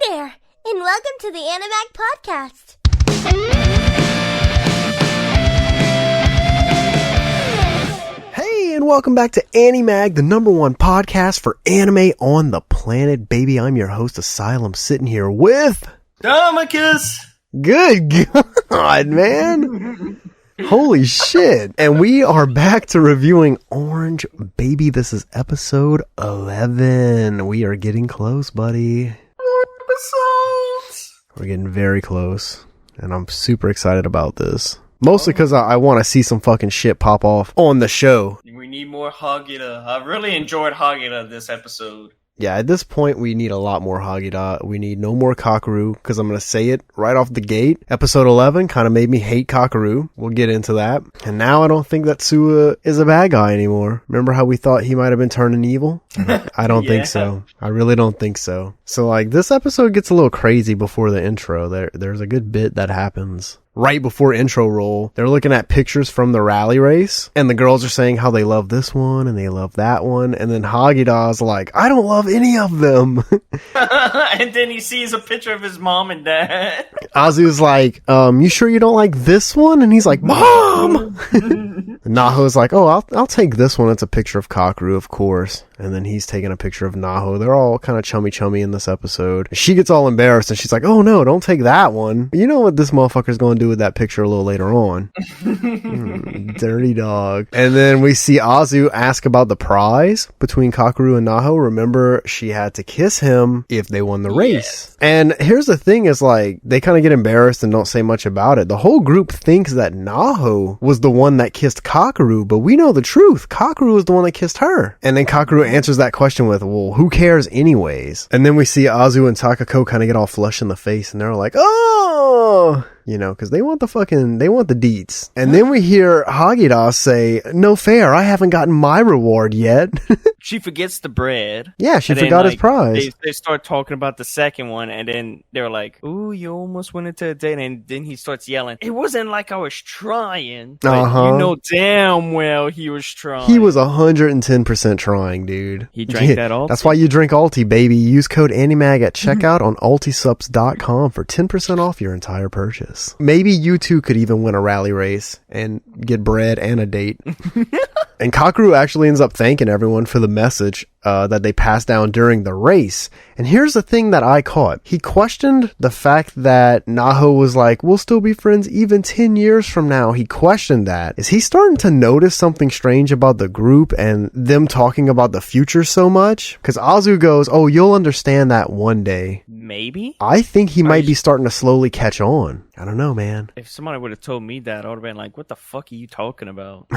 there, and welcome to the Animag podcast. Hey, and welcome back to Animag, the #1 podcast for anime on the planet, baby. I'm your host, Asylum, sitting here with... Domicus! Good God, man! Holy shit. And we are back to reviewing Orange, baby. This is episode 11. We are getting close, buddy. More episodes! We're getting very close, and I'm super excited about this. Mostly because I want to see some fucking shit pop off on the show. We need more Hagita. I really enjoyed Hagita this episode. Yeah, at this point, we need a lot more Hagita. We need no more Kakeru, because I'm going to say it right off the gate. Episode 11 kind of made me hate Kakeru. We'll get into that. And now I don't think that Suwa is a bad guy anymore. Remember how we thought he might have been turning evil? I don't think so. I really don't think so. So, like, this episode gets a little crazy before the intro. There's a good bit that happens. Right before intro roll, they're looking at pictures from the rally race, and the girls are saying how they love this one and they love that one, and then Hagita's like, I don't love any of them. And then he sees a picture of his mom and dad. Azu's like, you sure you don't like this one? And he's like, Mom! Naho's like, oh, I'll take this one. It's a picture of Kakeru, of course. And then he's taking a picture of Naho. They're all kind of chummy in this episode. She gets all embarrassed and she's like, oh no, don't take that one. You know what this motherfucker's going to do with that picture a little later on. Dirty dog. And then we see Azu ask about the prize between Kakeru and Naho. Remember, she had to kiss him if they won the race. Yes. And here's the thing is, like, they kind of get embarrassed and don't say much about it. The whole group thinks that Naho was the one that kissed Kakeru, but we know the truth. Kakeru was the one that kissed her. And then Kakeru answers that question with, well, who cares anyways? And then we see Azu and Takako kind of get all flushed in the face, and they're like, oh, you know, because they want the deets. And then we hear Hagita say, no fair, I haven't gotten my reward yet. She forgets the bread. Yeah, she forgot his prize. They start talking about the second one, and then they're like, ooh, you almost went into a date. And then he starts yelling, it wasn't like I was trying. But you know damn well he was trying. He was 110% trying, dude. He drank that Alti. That's why you drink Alti, baby. Use code Animag at checkout on altisubs.com for 10% off your entire purchase. Maybe you too could even win a rally race and get bread and a date. And Kakeru actually ends up thanking everyone for the message that they passed down during the race. And here's the thing that I caught. He questioned the fact that Naho was like, we'll still be friends even 10 years from now. He questioned that. Is he starting to notice something strange about the group and them talking about the future so much? Because Azu goes, oh, you'll understand that one day. Maybe? I think he might be starting to slowly catch on. I don't know, man. If somebody would have told me that, I would have been like, what the fuck are you talking about?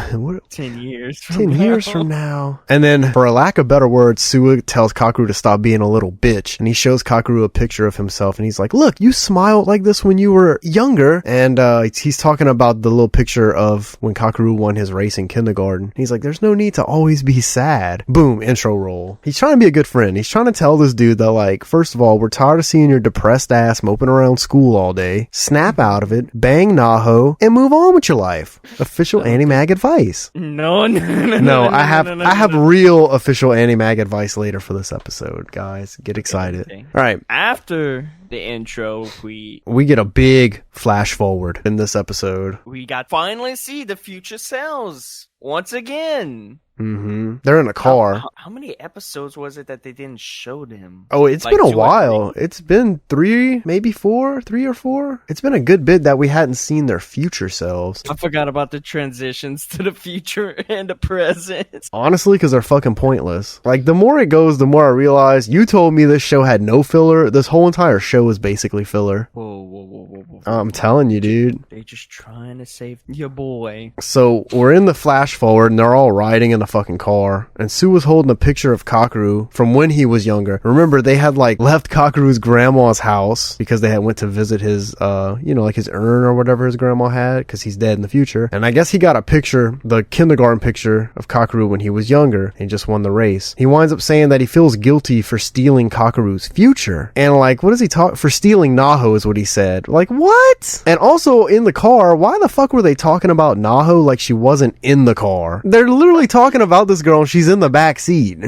10 years from 10 now? years from now. And then, for a lack of better words, Suwa tells Kakeru to stop being a little bitch. And he shows Kakeru a picture of himself. And he's like, look, you smiled like this when you were younger. And he's talking about the little picture of when Kakeru won his race in kindergarten. And he's like, there's no need to always be sad. Boom, intro roll. He's trying to be a good friend. He's trying to tell this dude that, like, first of all, we're tired of seeing your depressed ass moping around school all day. Snap out of it, bang Naho, and move on with your life. Official Animag advice. No, I have real official Animag advice later for this episode, guys. Get excited. Okay. All right. After the intro, we get a big flash forward in this episode. We got finally see the future selves once again. Mm-hmm. They're in a car. How many episodes was it that they didn't show them? Oh, it's been a while. It's been 3 or 4. It's been a good bit that we hadn't seen their future selves. I forgot about the transitions to the future and the present. Honestly, because they're fucking pointless. Like, the more it goes, the more I realize you told me this show had no filler. This whole entire show is basically filler. Whoa. I'm telling you, dude. They're just trying to save your boy. So, we're in the flash forward, and they're all riding in the fucking car, and Sue was holding a picture of Kakeru from when he was younger. Remember, they had like left Kakeru's grandma's house because they had went to visit his like his urn or whatever his grandma had, because he's dead in the future. And I guess he got a picture, the kindergarten picture of Kakeru when he was younger and just won the race. He winds up saying that he feels guilty for stealing Kakeru's future, and like, what does he talk for stealing Naho is what he said. Like, what? And also in the car, why the fuck were they talking about Naho like she wasn't in the car? They're literally talking about this girl and she's in the back seat.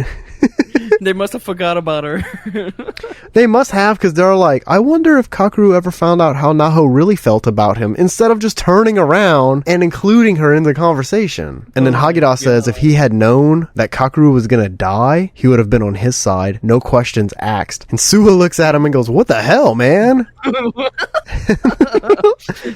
They must have forgot about her. They must have, because they're like, I wonder if Kakeru ever found out how Naho really felt about him, instead of just turning around and including her in the conversation. And then Hagita says if he had known that Kakeru was gonna die, he would have been on his side, no questions asked. And Suwa looks at him and goes, what the hell, man?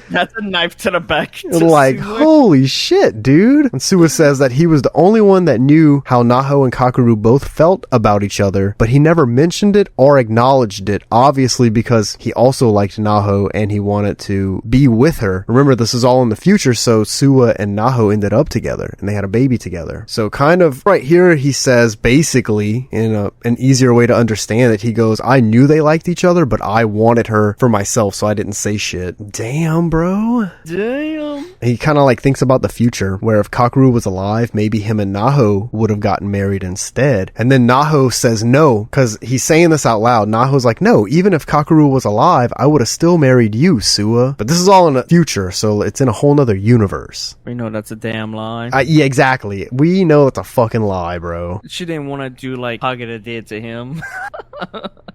That's a knife to the back. Like, holy shit, dude. And Suwa says that he was the only one that knew how Naho and Kakeru both felt about each other, but he never mentioned it or acknowledged it, obviously because he also liked Naho and he wanted to be with her. Remember, this is all in the future, so Suwa and Naho ended up together and they had a baby together. So kind of right here, he says basically in an easier way to understand it, he goes, I knew they liked each other, but I wanted her for myself, so I didn't say shit. Damn, bro. Damn. He kind of like thinks about the future, where if Kakeru was alive, maybe him and Naho would have gotten married instead. And then Naho says no, because he's saying this out loud. Naho's like, no, even if Kakeru was alive, I would have still married you, Suwa. But this is all in the future, so it's in a whole nother universe. We know that's a damn lie. Yeah, exactly. We know that's a fucking lie, bro. She didn't want to do like Hagita did to him.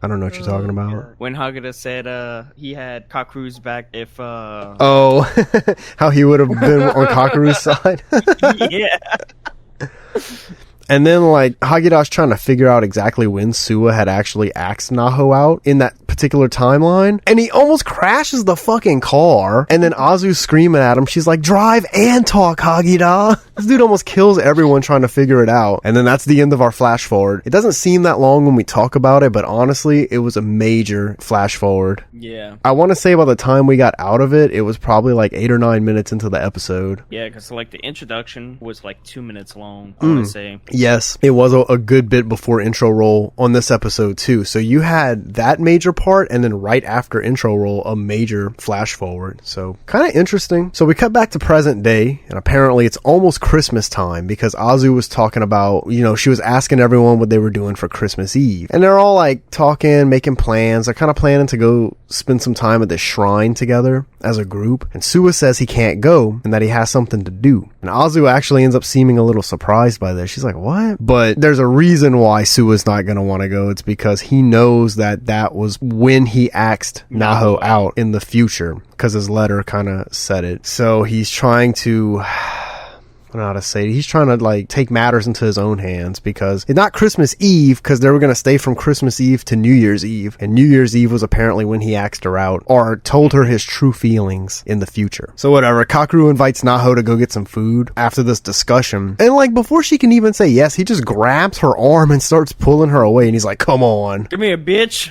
I don't know what you're talking about. When Hagita said he had Kakeru's back if Oh, how he would have been on Kakeru's side? Yeah. And then, like, Hagita's trying to figure out exactly when Suwa had actually axed Naho out in that particular timeline. And he almost crashes the fucking car. And then Azu's screaming at him. She's like, drive and talk, Hagita. This dude almost kills everyone trying to figure it out. And then that's the end of our flash forward. It doesn't seem that long when we talk about it, but honestly, it was a major flash forward. Yeah. I want to say by the time we got out of it, it was probably like 8 or 9 minutes into the episode. Yeah, because like the introduction was like 2 minutes long, I want to say. Yes, it was a good bit before intro roll on this episode too. So you had that major part, and then right after intro roll, a major flash forward. So kind of interesting. So we cut back to present day, and apparently it's almost Christmas time, because Azu was talking about, you know, she was asking everyone what they were doing for Christmas Eve. And they're all like talking, making plans. They're kind of planning to go spend some time at this shrine together as a group. And Suwa says he can't go and that he has something to do. And Azu actually ends up seeming a little surprised by this. She's like, what? But there's a reason why Suwa's not going to want to go. It's because he knows that that was when he axed Naho out in the future, because his letter kind of said it. So he's trying to... I don't know how to say it. He's trying to like take matters into his own hands, because it's not Christmas Eve, because they were going to stay from Christmas Eve to New Year's Eve, and New Year's Eve was apparently when he axed her out or told her his true feelings in the future. So whatever, Kakeru invites Naho to go get some food after this discussion, and like before she can even say yes, he just grabs her arm and starts pulling her away, and he's like, come on, give me a bitch.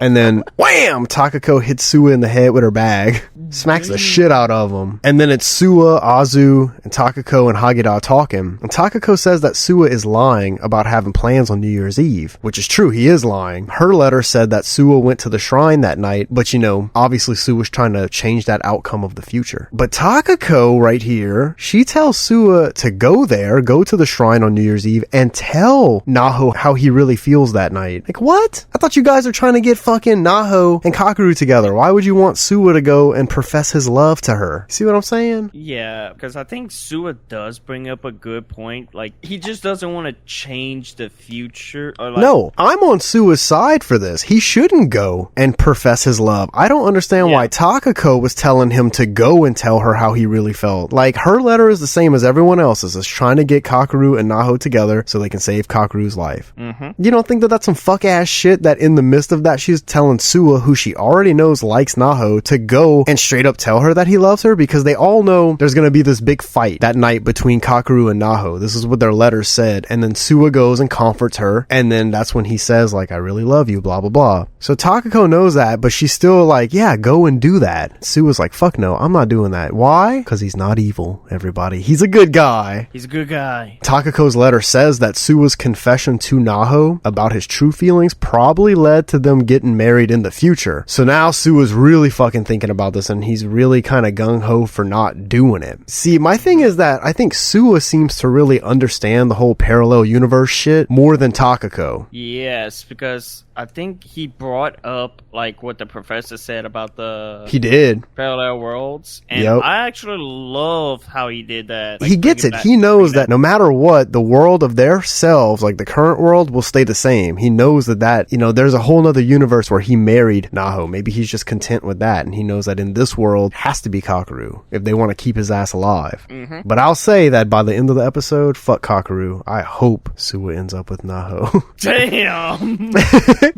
and then wham, Takako hits Suwa in the head with her bag, smacks the shit out of him. And then it's Suwa, Azu, and Takako and Hagita talking. And Takako says that Suwa is lying about having plans on New Year's Eve, which is true, he is lying. Her letter said that Suwa went to the shrine that night, but you know, obviously Suwa's trying to change that outcome of the future. But Takako right here, she tells Suwa to go there, go to the shrine on New Year's Eve, and tell Naho how he really feels that night. Like, what? I thought you guys are trying to get fucking Naho and Kakeru together. Why would you want Suwa to go and profess his love to her? See what I'm saying? Yeah, because I think Suwa does bring up a good point. Like, he just doesn't want to change the future. Or like, no, I'm on Suwa's side for this. He shouldn't go and profess his love. I don't understand why Takako was telling him to go and tell her how he really felt. Like, her letter is the same as everyone else's. It's trying to get Kakeru and Naho together so they can save Kakeru's life. Mm-hmm. You don't think that that's some fuck ass shit, that in the midst of that she's telling Suwa, who she already knows likes Naho, to go and straight up tell her that he loves her? Because they all know there's going to be this big fight that night between Kakeru and Naho. This is what their letters said. And then Suwa goes and comforts her, and then that's when he says, like, I really love you, blah blah blah. So Takako knows that, but she's still like, yeah, go and do that. Suwa's like, fuck no, I'm not doing that. Why? Because he's not evil, everybody. He's a good guy. He's a good guy. Takako's letter says that Suwa's confession to Naho about his true feelings probably led to them getting married in the future. So now Suwa's really fucking thinking about this, and he's really kind of gung-ho for not doing it. See, my thing is that I think Suwa seems to really understand the whole parallel universe shit more than Takako. Yes, because I think he brought up like what the professor said about the He did. parallel worlds, and Yep. I actually love how he did that. He gets it. He knows that no matter what, the world of their selves, like the current world, will stay the same. He knows that there's a whole nother universe where he married Naho. Maybe he's just content with that, and he knows that in this world it has to be Kakeru if they want to keep his ass alive. Mm-hmm. But I'll say that by the end of the episode, fuck Kakeru. I hope Suwa ends up with Naho. Damn.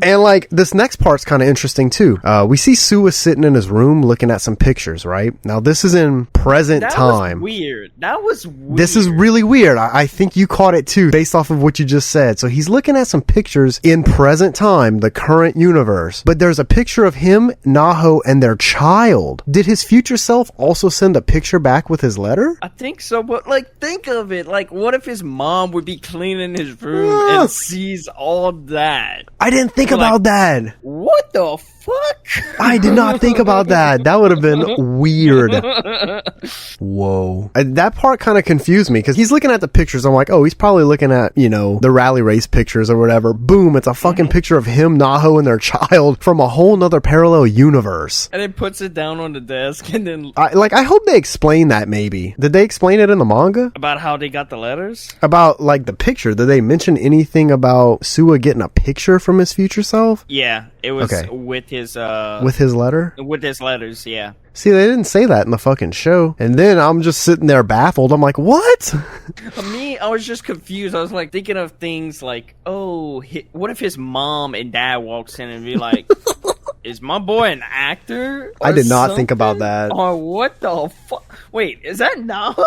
And like this next part's kind of interesting too. We see Suwa sitting in his room looking at some pictures, right? Now this is in present time. That was weird. This is really weird. I think you caught it too based off of what you just said. So he's looking at some pictures in present time, the current universe. But there's a picture of him, Naho, and their child. Did his future self also send a picture back with his letter? I think so, but like, think of it. Like, what if his mom would be cleaning his room and sees all that? I didn't think about that. What the fuck? I did not think about that. That would have been weird. Whoa. That part kind of confused me because he's looking at the pictures. I'm like, oh, he's probably looking at, the rally race pictures or whatever. Boom, it's a fucking picture of him, Naho, and their child from a whole nother parallel universe. And then puts it down on the desk and then... I hope they explain that maybe. Did they explain it in the manga? About how they got the letters? About, like, the picture. Did they mention anything about Suwa getting a picture from his future self? Yeah, it was Okay. with his... With his letter? With his letters, yeah. See, they didn't say that in the fucking show. And then I'm just sitting there baffled. I'm like, what? Me, I was just confused. I was like thinking of things like, oh, what if his mom and dad walks in and be like, is my boy an actor? I did not think about that. Or what the fuck? Wait, is that Naho?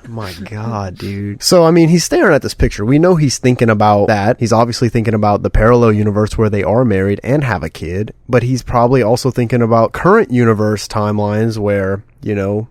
My God, dude. So, I mean, he's staring at this picture. We know he's thinking about that. He's obviously thinking about the parallel universe where they are married and have a kid. But he's probably also thinking about current universe timelines where,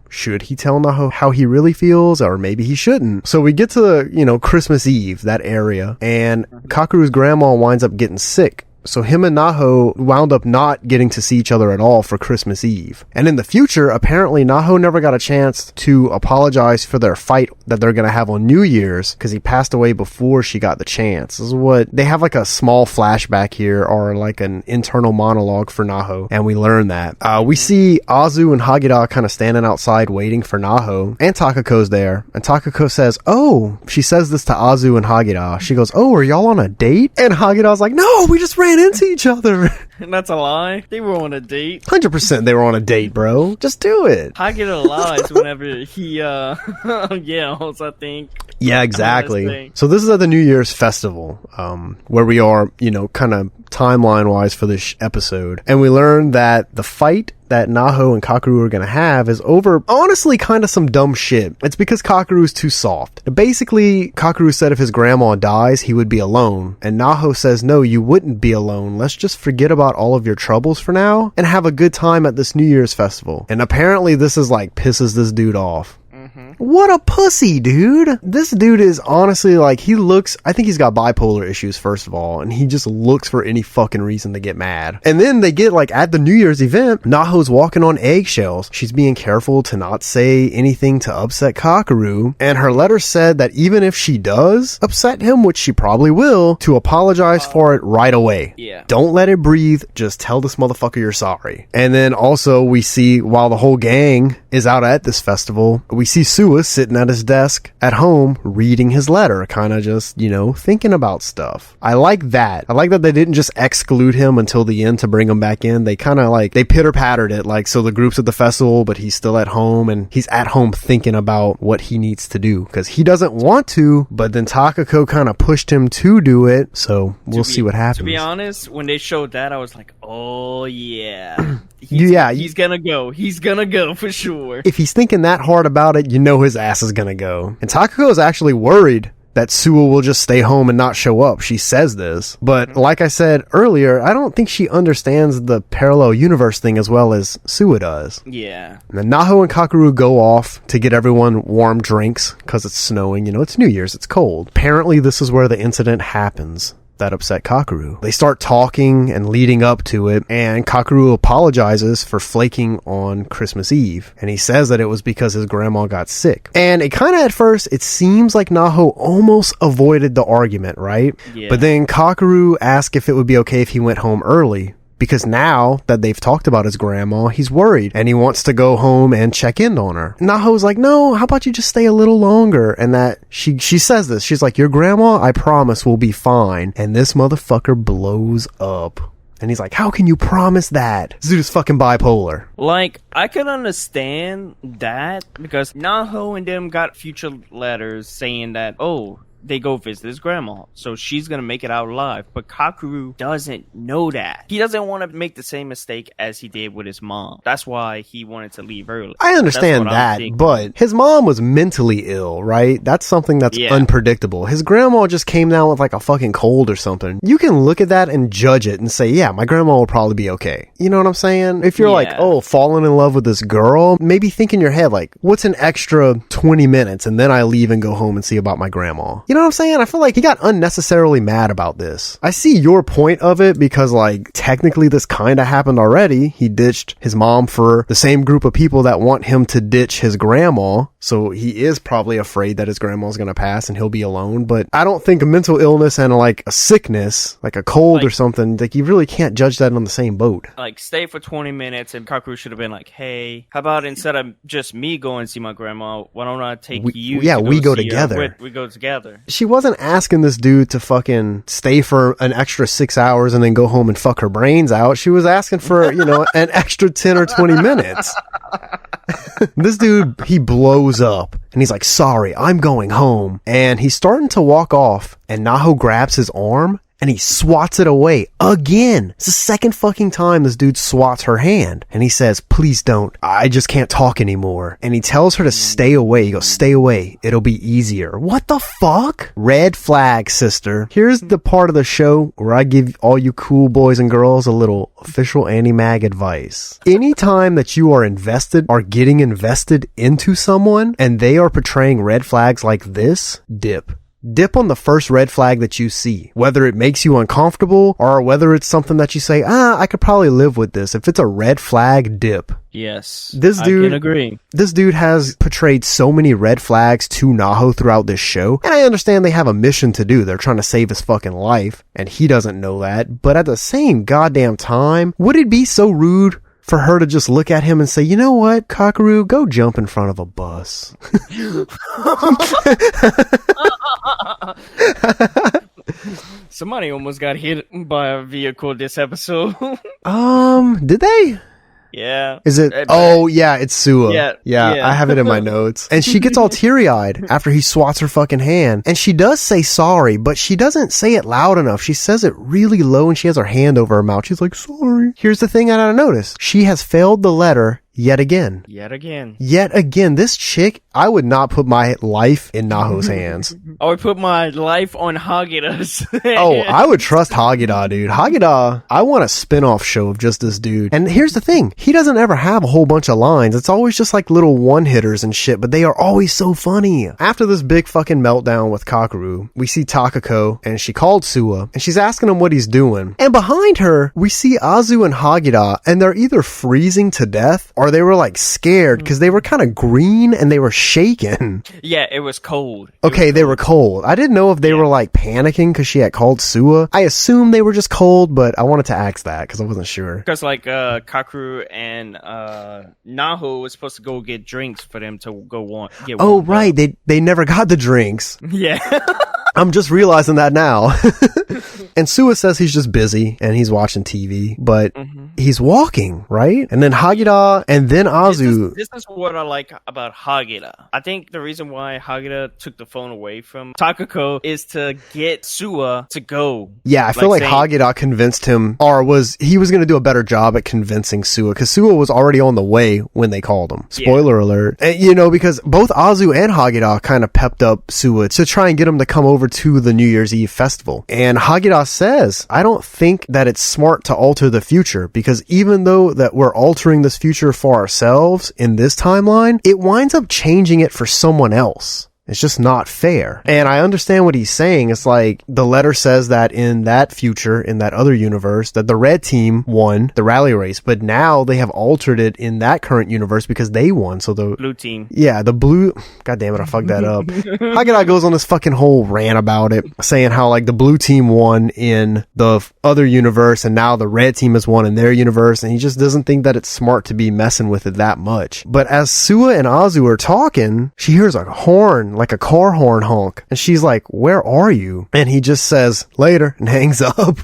should he tell Naho how he really feels? Or maybe he shouldn't. So we get to, Christmas Eve, that area. And Kakeru's grandma winds up getting sick. So him and Naho wound up not getting to see each other at all for Christmas Eve. And in the future, apparently Naho never got a chance to apologize for their fight that they're going to have on New Year's because he passed away before she got the chance. This is what they have, like a small flashback here or like an internal monologue for Naho. And we learn that. We see Azu and Hagita kind of standing outside waiting for Naho, and Takako's there. And Takako says, oh, she says this to Azu and Hagita. She goes, oh, are y'all on a date? And Hagita's like, no, we just ran into each other. That's a lie. They were on a date. 100% they were on a date, bro. Just do it. Hagita lies whenever he yells, I think. Yeah, exactly. So this is at the New Year's festival, where we are, kind of timeline wise for this episode. And we learn that the fight that Naho and Kakeru are going to have is over, honestly, kind of some dumb shit. It's because Kakeru's too soft. Basically, Kakeru said if his grandma dies, he would be alone. And Naho says, no, you wouldn't be alone. Let's just forget about all of your troubles for now and have a good time at this New Year's festival. And apparently this is like pisses this dude off. What a pussy, dude. This dude is honestly like, I think he's got bipolar issues, first of all, and he just looks for any fucking reason to get mad. And then they get like at the New Year's event, Naho's walking on eggshells. She's being careful to not say anything to upset Kakeru, and her letter said that even if she does upset him, which she probably will, to apologize for it right away. Yeah. Don't let it breathe. Just tell this motherfucker you're sorry. And then also we see, while the whole gang is out at this festival, we see Suwa sitting at his desk at home reading his letter, kind of just, thinking about stuff. I like that. I like that they didn't just exclude him until the end to bring him back in. They kind of they pitter-pattered it, like, so the group's at the festival, but he's still at home, and he's at home thinking about what he needs to do, because he doesn't want to, but then Takako kind of pushed him to do it, so we'll see what happens. To be honest, when they showed that, I was like, oh, yeah. He's gonna go. He's gonna go for sure. If he's thinking that hard about it, his ass is gonna go. And Takako is actually worried that Suwa will just stay home and not show up. She says this. But like I said earlier, I don't think she understands the parallel universe thing as well as Suwa does. Yeah. And Naho and Kakeru go off to get everyone warm drinks because it's snowing. It's New Year's. It's cold. Apparently, this is where the incident happens. that upset Kakeru. They start talking and leading up to it, and Kakeru apologizes for flaking on Christmas Eve, and he says that it was because his grandma got sick. And it kind of, at first, it seems like Naho almost avoided the argument, right? Yeah. But then Kakeru asked if it would be okay if he went home early, because now that they've talked about his grandma, he's worried and he wants to go home and check in on her. Naho's like, no, how about you just stay a little longer? And that she says this. She's like, your grandma, I promise, will be fine. And this motherfucker blows up. And he's like, how can you promise that? This dude is fucking bipolar. Like, I could understand that because Naho and them got future letters saying that, oh, they go visit his grandma, so she's gonna make it out alive. But Kakeru doesn't know that. He doesn't want to make the same mistake as he did with his mom. That's why he wanted to leave early. I understand that, but his mom was mentally ill, right? That's something that's unpredictable. His grandma just came down with like a fucking cold or something. You can look at that and judge it and say, yeah, my grandma will probably be okay. You know what I'm saying? If you're like, oh, falling in love with this girl, maybe think in your head, like, what's an extra 20 minutes and then I leave and go home and see about my grandma? You know what I'm saying? I feel like he got unnecessarily mad about this. I see your point of it because, like, technically this kind of happened already. He ditched his mom for the same group of people that want him to ditch his grandma. So he is probably afraid that his grandma's going to pass and he'll be alone. But I don't think a mental illness and like a sickness, like a cold or something, like you really can't judge that on the same boat. Like, stay for 20 minutes and Kakeru should have been like, hey, how about instead of just me going to see my grandma, why don't I take you? Yeah, we go together. We go together. She wasn't asking this dude to fucking stay for an extra 6 hours and then go home and fuck her brains out. She was asking for, you know, an extra 10 or 20 minutes. This dude, he blows up and he's like, sorry, I'm going home. And he's starting to walk off and Naho grabs his arm and he swats it away again. It's the second fucking time this dude swats her hand. And he says, please don't. I just can't talk anymore. And he tells her to stay away. He goes, stay away. It'll be easier. What the fuck? Red flag, sister. Here's the part of the show where I give all you cool boys and girls a little official Animag advice. Anytime that you are invested or getting invested into someone and they are portraying red flags like this, dip. Dip on the first red flag that you see, whether it makes you uncomfortable or whether it's something that you say, I could probably live with this. If it's a red flag, dip. Yes, this dude, I can agree. This dude has portrayed so many red flags to Naho throughout this show, and I understand they have a mission to do. They're trying to save his fucking life, and he doesn't know that. But at the same goddamn time, would it be so rude for her to just look at him and say, you know what, Kakeru, go jump in front of a bus? Somebody almost got hit by a vehicle this episode. Did they? Yeah. Is it? Oh, yeah, it's Suwa. Yeah. I have it in my notes. And she gets all teary-eyed after he swats her fucking hand. And she does say sorry, but she doesn't say it loud enough. She says it really low and she has her hand over her mouth. She's like, sorry. Here's the thing I noticed. She has failed the letter yet again. This chick, I would not put my life in Naho's hands. I would put my life on Hagita's. Oh, I would trust Hagita, dude. Hagita, I want a spin-off show of just this dude. And here's the thing. He doesn't ever have a whole bunch of lines. It's always just like little one-hitters and shit, but they are always so funny. After this big fucking meltdown with Kakeru, we see Takako, and she called Suwa, and she's asking him what he's doing. And behind her, we see Azu and Hagita, and they're either freezing to death, or they were like scared, because they were kind of green, and they were shaking. Yeah, it was cold. They were cold. I didn't know if they were like panicking because she had called Suwa. I assumed they were just cold, but I wanted to ask that because I wasn't sure. Because like Kakeru and Naho was supposed to go get drinks for them to go on. Oh, right. They never got the drinks. Yeah. I'm just realizing that now. And Suwa says he's just busy and he's watching TV, but he's walking, right? And then Hagita and then Azu. This is what I like about Hagita. I think the reason why Hagita took the phone away from Takako is to get Suwa to go. Yeah, I feel like Hagita convinced him, or he was going to do a better job at convincing Suwa, because Suwa was already on the way when they called him. Spoiler alert. And, because both Azu and Hagita kind of pepped up Suwa to try and get him to come over to the New Year's Eve festival. And Hagita says, I don't think that it's smart to alter the future, because even though that we're altering this future for ourselves in this timeline, it winds up changing it for someone else. It's just not fair. And I understand what he's saying. It's like the letter says that in that future, in that other universe, that the red team won the rally race, but now they have altered it in that current universe because they won. So the blue team. Yeah, the blue. God damn it, I fucked that up. Hagita goes on this fucking whole rant about it, saying how like the blue team won in the other universe and now the red team has won in their universe, and he just doesn't think that it's smart to be messing with it that much. But as Suwa and Azu are talking, she hears a horn, like a car horn honk, and she's like, "Where are you?" And he just says, "Later," and hangs up.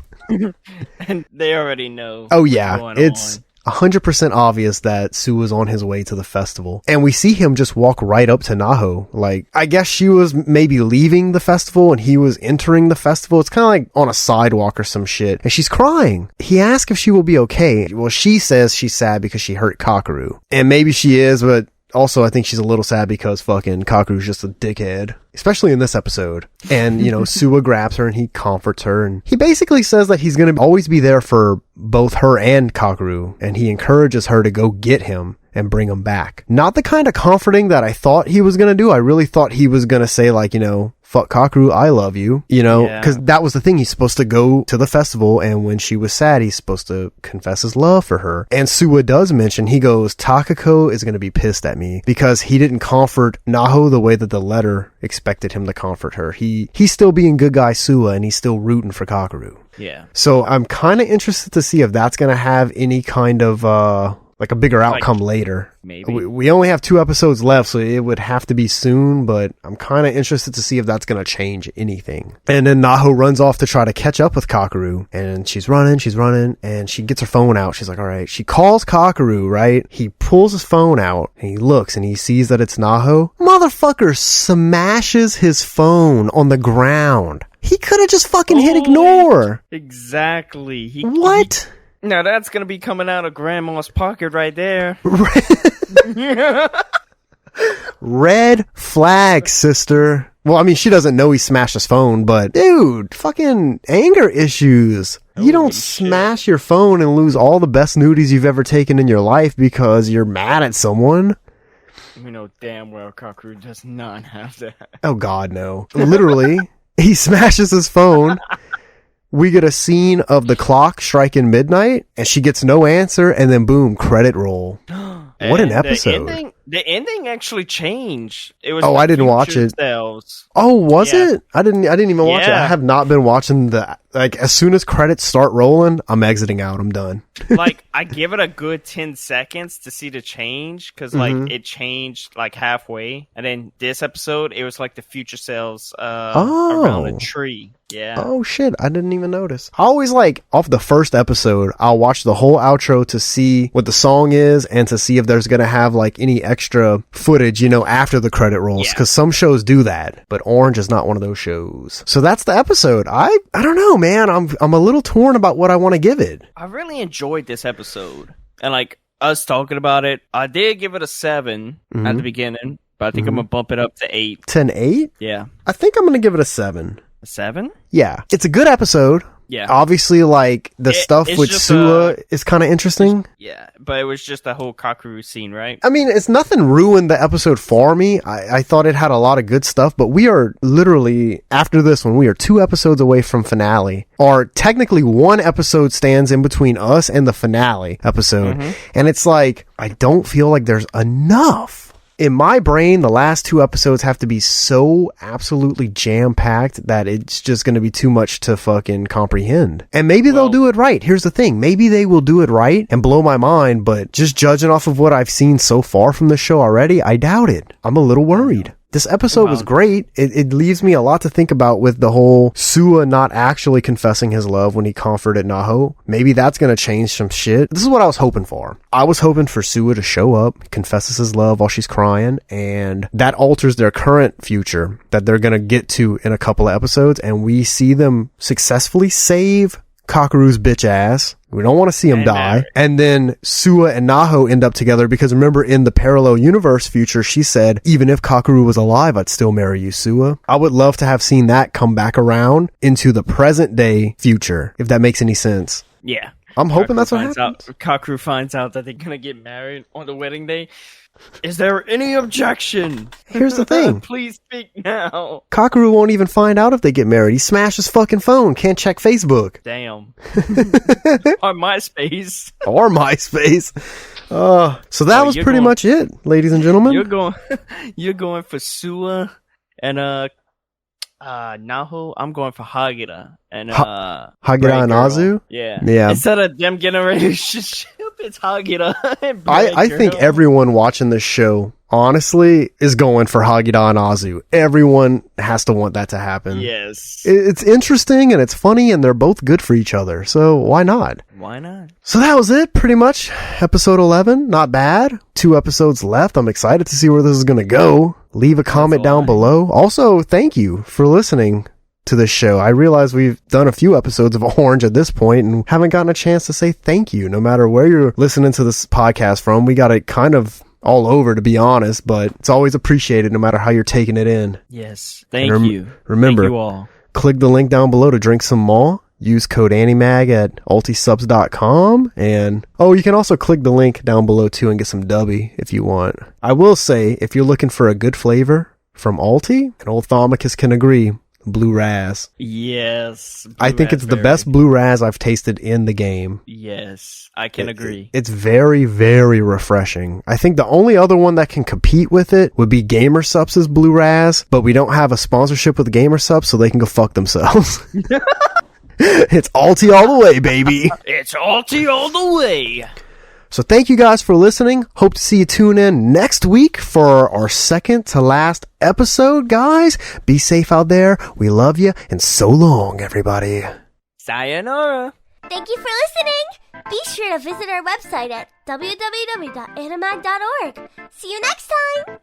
And they already know. Oh yeah, it's 100% obvious that Suwa's on his way to the festival. And we see him just walk right up to Naho. Like, I guess she was maybe leaving the festival and he was entering the festival. It's kind of like on a sidewalk or some shit. And she's crying. He asks if she will be okay. Well, she says she's sad because she hurt Kakeru. And maybe she is, but also I think she's a little sad because fucking Kakeru's just a dickhead. Especially in this episode. And, you know, Suwa grabs her and he comforts her. And he basically says that he's going to always be there for both her and Kakeru. And he encourages her to go get him and bring him back. Not the kind of comforting that I thought he was going to do. I really thought he was going to say like, you know, fuck Kakeru, I love you, you know, because that was the thing. He's supposed to go to the festival, and when she was sad, he's supposed to confess his love for her. And Suwa does mention, he goes, Takako is going to be pissed at me because he didn't comfort Naho the way that the letter expected him to comfort her. He's still being good guy Suwa, and he's still rooting for Kakeru. Yeah. So I'm kind of interested to see if that's going to have any kind of, like a bigger outcome later. Maybe. We only have 2 episodes left, so it would have to be soon, but I'm kind of interested to see if that's going to change anything. And then Naho runs off to try to catch up with Kakeru, and she's running, and she gets her phone out. She's like, all right. She calls Kakeru, right? He pulls his phone out, and he looks, and he sees that it's Naho. Motherfucker smashes his phone on the ground. He could have just fucking hit ignore. Exactly. What? Now that's going to be coming out of Grandma's pocket right there. Red flag, sister. Well, I mean, she doesn't know he smashed his phone, but dude, fucking anger issues. You don't smash your phone and lose all the best nudies you've ever taken in your life because you're mad at someone. You know damn well Kakeru does not have that. Oh God, no. Literally, he smashes his phone. We get a scene of the clock striking midnight, and she gets no answer, and then boom, credit roll. What an episode. The ending actually changed. It was I didn't watch it. Selves. Oh, was it? I didn't even watch it. I have not been watching as soon as credits start rolling, I'm exiting out. I'm done. Like, I give it a good 10 seconds to see the change, because like it changed like halfway. And then this episode, it was like the future selves around a tree. Yeah. Oh shit, I didn't even notice. I always like, off the first episode, I'll watch the whole outro to see what the song is and to see if there's gonna have like any extra footage, you know, after the credit rolls. Because some shows do that, but Orange is not one of those shows. So that's the episode. I don't know, man. I'm a little torn about what I want to give it. I really enjoyed this episode. And like, us talking about it, I did give it a 7 at the beginning, but I think I'm gonna bump it up to 8. 10-8? Yeah. I think I'm gonna give it a 7. A 7? Yeah. It's a good episode. Yeah. Obviously, like, the stuff with Suwa is kind of interesting. Yeah, but it was just the whole Kakeru scene, right? I mean, it's nothing ruined the episode for me. I thought it had a lot of good stuff, but we are literally, after this one, we are 2 episodes away from finale. Or technically 1 episode stands in between us and the finale episode. And it's like, I don't feel like there's enough. In my brain, the last 2 episodes have to be so absolutely jam-packed that it's just going to be too much to fucking comprehend. And maybe they'll do it right. Here's the thing. Maybe they will do it right and blow my mind, but just judging off of what I've seen so far from the show already, I doubt it. I'm a little worried. This episode was great. It leaves me a lot to think about with the whole Suwa not actually confessing his love when he comforted Naho. Maybe that's going to change some shit. This is what I was hoping for. I was hoping for Suwa to show up, confesses his love while she's crying, and that alters their current future that they're going to get to in a couple of episodes, and we see them successfully save Kakeru's bitch ass. We don't want to see him die. And then Suwa and Naho end up together because remember in the parallel universe future, she said, even if Kakeru was alive, I'd still marry you, Suwa. I would love to have seen that come back around into the present day future, if that makes any sense. Yeah. I'm hoping that's what happens. Kakeru finds out that they're gonna get married on the wedding day. Is there any objection? Here's the thing. Please speak now. Kakeru won't even find out if they get married. He smashed his fucking phone. Can't check Facebook. Damn. Or MySpace. Or MySpace. So that was pretty much it, ladies and gentlemen. You're going for Suwa and Naho. I'm going for Hagita and Hagita and Azu. Yeah. Instead of them getting a relationship, it's Hagita. And I think everyone watching this show, honestly, is going for Hagita and Azu. Everyone has to want that to happen. Yes. It's interesting and it's funny and they're both good for each other. So why not? Why not? So that was it, pretty much. Episode 11. Not bad. 2 episodes left. I'm excited to see where this is going to go. Leave a comment down below. Also, thank you for listening to this show. I realize we've done a few episodes of Orange at this point and haven't gotten a chance to say thank you. No matter where you're listening to this podcast from, we got it kind of all over, to be honest, but it's always appreciated no matter how you're taking it in. Yes. Thank you. Remember, thank you all. Click the link down below to drink some more. Use code Animag at ultisubs.com. And, you can also click the link down below too and get some dubby if you want. I will say, if you're looking for a good flavor from Ulti, and old Thomicus can agree, Blue Raz. Yes. I think it's the best Blue Raz I've tasted in the game. Yes, I can agree. It's very, very refreshing. I think the only other one that can compete with it would be Gamersups' Blue Raz, but we don't have a sponsorship with Gamersups, so they can go fuck themselves. It's Ulti all the way, baby. It's Ulti all the way. So thank you guys for listening. Hope to see you tune in next week for our second to last episode, guys. Be safe out there. We love you. And so long, everybody. Sayonara. Thank you for listening. Be sure to visit our website at www.animag.org. See you next time.